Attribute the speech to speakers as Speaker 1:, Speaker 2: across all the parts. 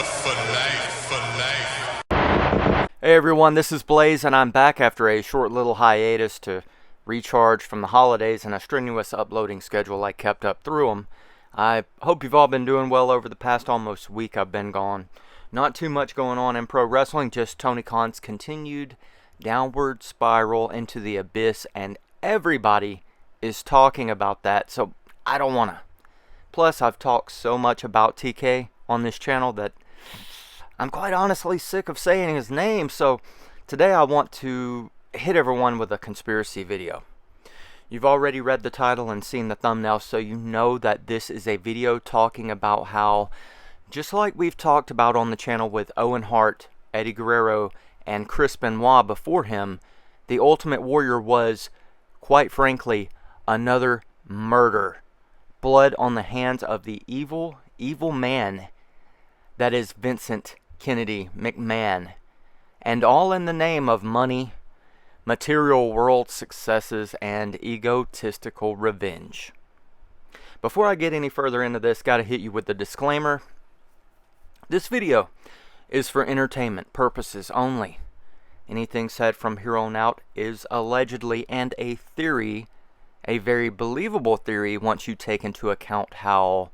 Speaker 1: For life.
Speaker 2: Hey everyone, this is Blaze, and I'm back after a short little hiatus to recharge from the holidays and a strenuous uploading schedule I kept up through them. I hope you've all been doing well over the past almost week I've been gone. Not too much going on in pro wrestling, just Tony Khan's continued downward spiral into the abyss, and everybody is talking about that, so I don't want to. Plus, I've talked so much about TK on this channel that I'm quite honestly sick of saying his name, so today I want to hit everyone with a conspiracy video. You've already read the title and seen the thumbnail, so you know that this is a video talking about how, just like we've talked about on the channel with Owen Hart, Eddie Guerrero, and Chris Benoit before him, the Ultimate Warrior was, quite frankly, another murder. Blood on the hands of the evil man that is Vincent Kennedy McMahon, and all in the name of money, material world successes, and egotistical revenge. Before I get any further into this, gotta hit you with the disclaimer. This video is for entertainment purposes only. Anything said from here on out is allegedly and a theory, a very believable theory once you take into account how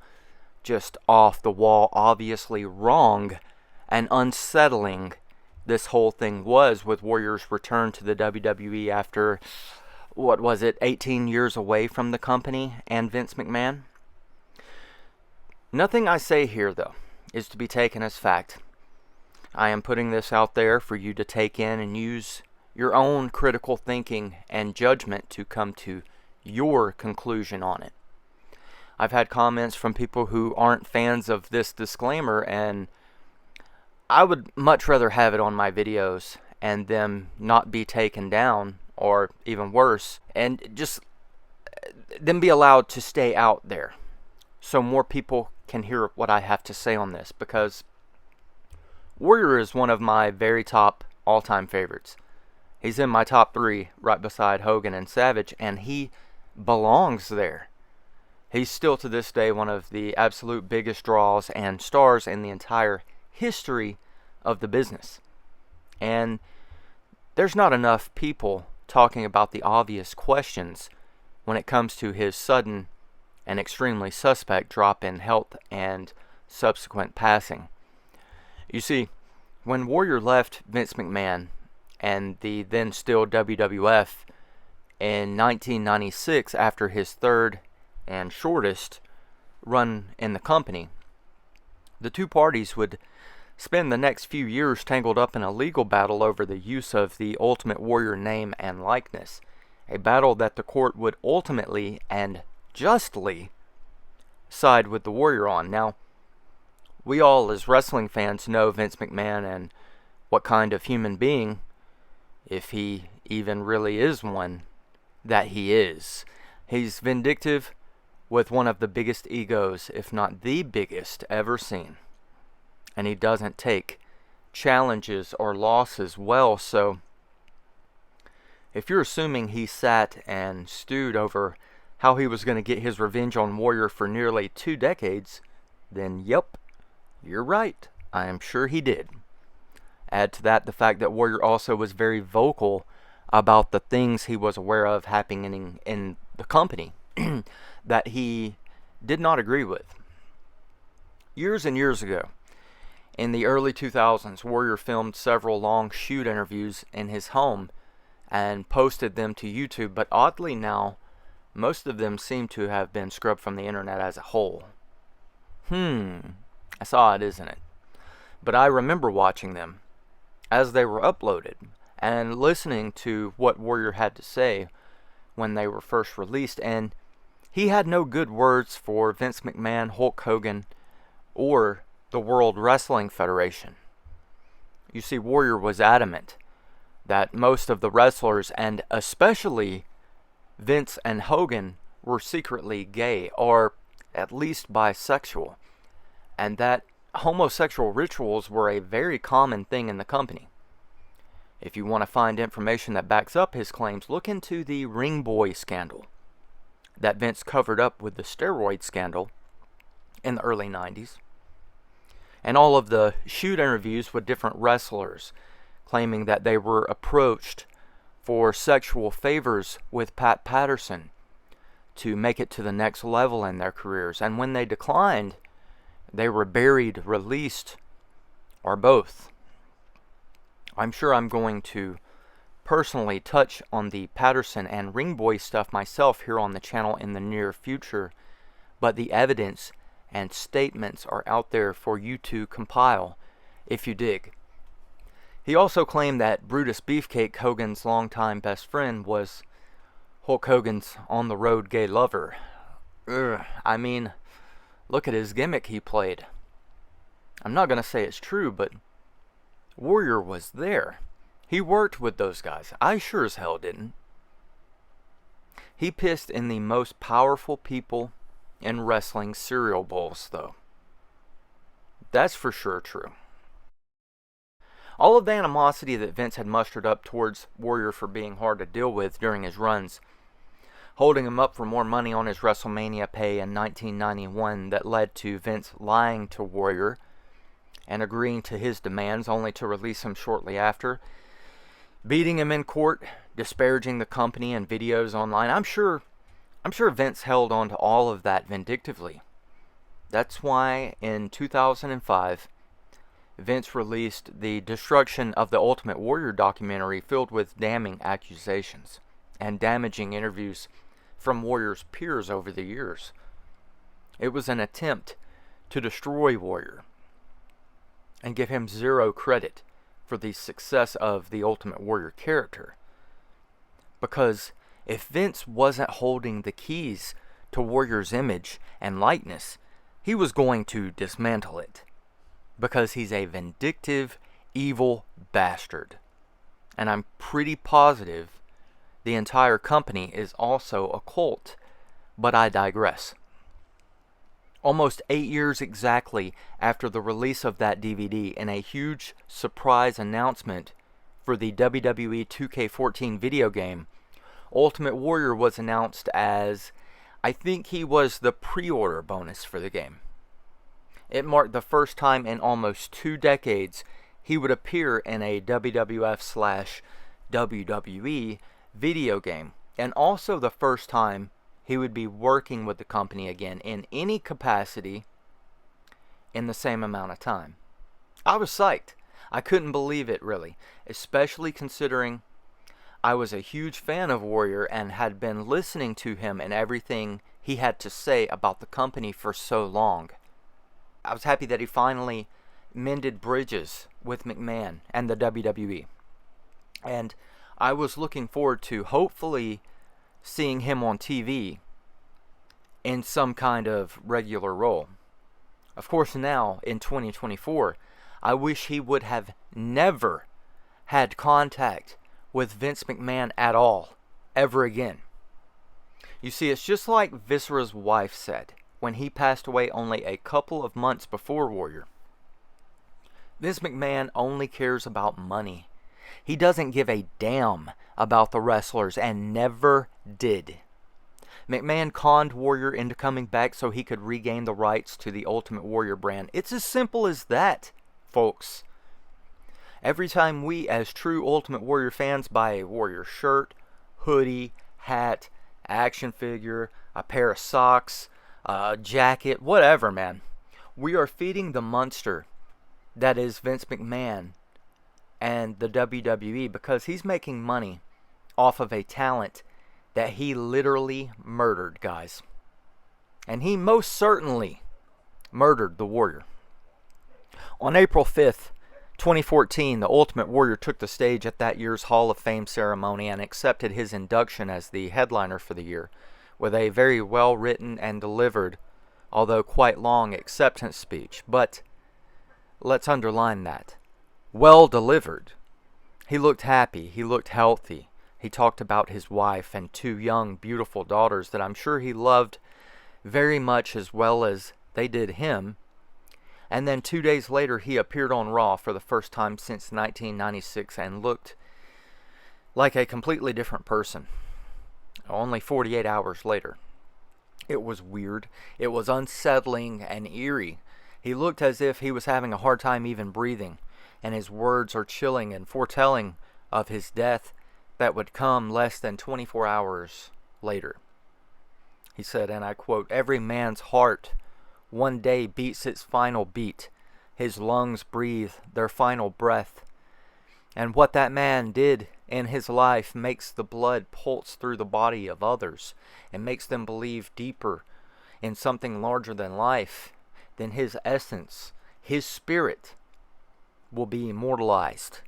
Speaker 2: just off the wall, obviously wrong and unsettling this whole thing was with Warrior's return to the WWE after, 18 years away from the company and Vince McMahon. Nothing I say here, though, is to be taken as fact. I am putting this out there for you to take in and use your own critical thinking and judgment to come to your conclusion on it. I've had comments from people who aren't fans of this disclaimer, and I would much rather have it on my videos and them not be taken down, or even worse, and just them be allowed to stay out there so more people can hear what I have to say on this, because Warrior is one of my very top all-time favorites. He's in my top 3 right beside Hogan and Savage, and he belongs there. He's still to this day one of the absolute biggest draws and stars in the entire history of the business. And there's not enough people talking about the obvious questions when it comes to his sudden and extremely suspect drop in health and subsequent passing. You see, when Warrior left Vince McMahon and the then still WWF in 1996 after his third and shortest run in the company, the two parties would spend the next few years tangled up in a legal battle over the use of the Ultimate Warrior name and likeness, a battle that the court would ultimately and justly side with the Warrior on. Now, we all as wrestling fans know Vince McMahon and what kind of human being, if he even really is one, that he is. He's vindictive with one of the biggest egos, if not the biggest, ever seen. And he doesn't take challenges or losses well, so if you're assuming he sat and stewed over how he was going to get his revenge on Warrior for nearly 2 decades, then yep, you're right. I am sure he did. Add to that the fact that Warrior also was very vocal about the things he was aware of happening in the company that he did not agree with. Years and years ago, in the early 2000s, Warrior filmed several long shoot interviews in his home and posted them to YouTube, but oddly now, most of them seem to have been scrubbed from the internet as a whole. That's odd, isn't it? But I remember watching them as they were uploaded and listening to what Warrior had to say when they were first released, and he had no good words for Vince McMahon, Hulk Hogan, or the World Wrestling Federation. You see, Warrior was adamant that most of the wrestlers, and especially Vince and Hogan, were secretly gay, or at least bisexual, and that homosexual rituals were a very common thing in the company. If you want to find information that backs up his claims, look into the Ring Boy scandal that Vince covered up with the steroid scandal in the early 90s. and all of the shoot interviews with different wrestlers, claiming that they were approached for sexual favors with Pat Patterson to make it to the next level in their careers. And when they declined, they were buried, released, or both. I'm sure I'm going to personally touch on the Patterson and Ringboy stuff myself here on the channel in the near future, but the evidence and statements are out there for you to compile if you dig. He also claimed that Brutus Beefcake, Hogan's longtime best friend, was Hulk Hogan's on-the-road gay lover. I mean, look at his gimmick he played. I'm not going to say it's true, but Warrior was there. He worked with those guys. I sure as hell didn't. He pissed in the most powerful people in wrestling cereal bowls, though. That's for sure true. All of the animosity that Vince had mustered up towards Warrior for being hard to deal with during his runs, holding him up for more money on his WrestleMania pay in 1991 that led to Vince lying to Warrior and agreeing to his demands only to release him shortly after, beating him in court, disparaging the company in videos online. I'm sure Vince held on to all of that vindictively. That's why in 2005, Vince released the Destruction of the Ultimate Warrior documentary filled with damning accusations and damaging interviews from Warrior's peers over the years. It was an attempt to destroy Warrior and give him zero credit for the success of the Ultimate Warrior character. Because if Vince wasn't holding the keys to Warrior's image and likeness, he was going to dismantle it. Because he's a vindictive, evil bastard. And I'm pretty positive the entire company is also a cult. But I digress. Almost 8 years exactly after the release of that DVD, in a huge surprise announcement for the WWE 2K14 video game, Ultimate Warrior was announced as, I think he was the pre-order bonus for the game. It marked the first time in almost 2 decades he would appear in a WWF/WWE video game, and also the first time he would be working with the company again in any capacity in the same amount of time. I was psyched. I couldn't believe it, really, especially considering I was a huge fan of Warrior and had been listening to him and everything he had to say about the company for so long. I was happy that he finally mended bridges with McMahon and the WWE. And I was looking forward to hopefully seeing him on TV in some kind of regular role. Of course, now, in 2024, I wish he would have never had contact with Vince McMahon at all, ever again. You see, it's just like Viscera's wife said when he passed away only a couple of months before Warrior. Vince McMahon only cares about money. He doesn't give a damn about the wrestlers and never did. McMahon conned Warrior into coming back so he could regain the rights to the Ultimate Warrior brand. It's as simple as that, folks. Every time we, as true Ultimate Warrior fans, buy a Warrior shirt, hoodie, hat, action figure, a pair of socks, a jacket, whatever, man, we are feeding the monster that is Vince McMahon and the WWE, because he's making money off of a talent that he literally murdered, guys. And he most certainly murdered the Warrior. On April 5th, 2014, the Ultimate Warrior took the stage at that year's Hall of Fame ceremony and accepted his induction as the headliner for the year, with a very well-written and delivered, although quite long, acceptance speech. But let's underline that. Well delivered. He looked happy. He looked healthy. He talked about his wife and 2 young, beautiful daughters that I'm sure he loved very much as well as they did him. And then 2 days later, he appeared on Raw for the first time since 1996 and looked like a completely different person. Only 48 hours later. It was weird. It was unsettling and eerie. He looked as if he was having a hard time even breathing, and his words are chilling and foretelling of his death that would come less than 24 hours later. He said, and I quote, "Every man's heart one day beats its final beat. His lungs breathe their final breath. And what that man did in his life makes the blood pulse through the body of others and makes them believe deeper in something larger than life. Then his essence, his spirit, will be immortalized."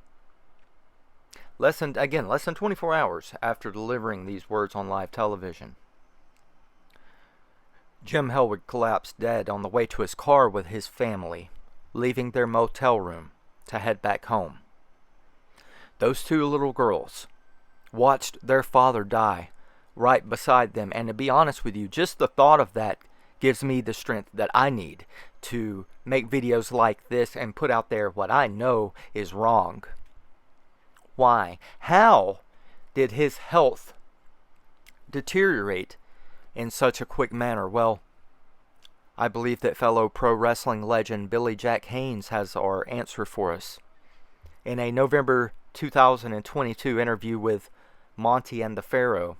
Speaker 2: Less than 24 hours after delivering these words on live television, Jim Hellwig collapsed dead on the way to his car with his family, leaving their motel room to head back home. Those two little girls watched their father die right beside them, and to be honest with you, just the thought of that gives me the strength that I need to make videos like this and put out there what I know is wrong. Why? How did his health deteriorate in such a quick manner? Well, I believe that fellow pro wrestling legend Billy Jack Haynes has our answer for us. In a November 2022 interview with Monty and the Pharaoh,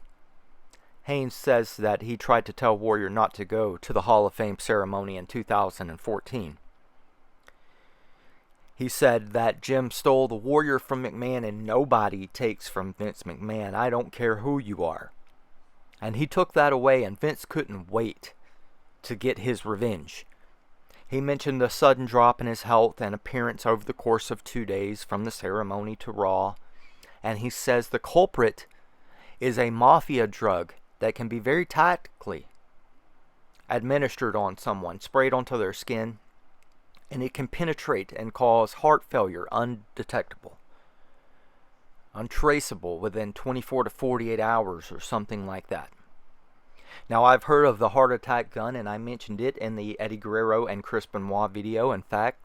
Speaker 2: Haynes says that he tried to tell Warrior not to go to the Hall of Fame ceremony in 2014. He said that Jim stole the Warrior from McMahon and nobody takes from Vince McMahon. I don't care who you are. And he took that away, and Vince couldn't wait to get his revenge. He mentioned the sudden drop in his health and appearance over the course of 2 days from the ceremony to Raw. And he says the culprit is a mafia drug that can be very tactically administered on someone, sprayed onto their skin, and it can penetrate and cause heart failure undetectable, untraceable within 24 to 48 hours or something like that. Now, I've heard of the heart attack gun, and I mentioned it in the Eddie Guerrero and Chris Benoit video. In fact,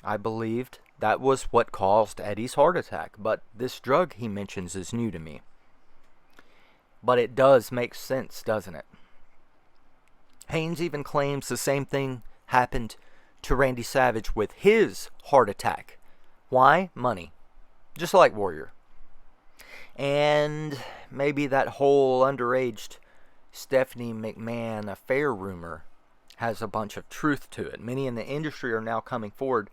Speaker 2: I believed that was what caused Eddie's heart attack, but this drug he mentions is new to me. But it does make sense, doesn't it? Haynes even claims the same thing happened to Randy Savage with his heart attack. Why? Money. Just like Warrior. And maybe that whole underaged Stephanie McMahon affair rumor has a bunch of truth to it. Many in the industry are now coming forward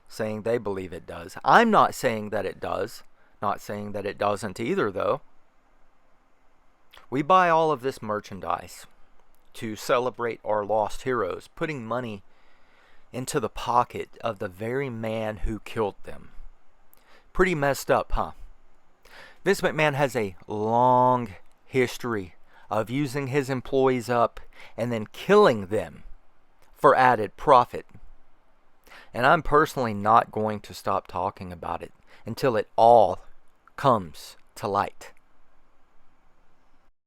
Speaker 2: saying they believe it does. I'm not saying that it does. Not saying that it doesn't either, though. We buy all of this merchandise to celebrate our lost heroes, putting money into the pocket of the very man who killed them. Pretty messed up, huh? Vince McMahon has a long history of using his employees up and then killing them for added profit. And I'm personally not going to stop talking about it until it all comes to light.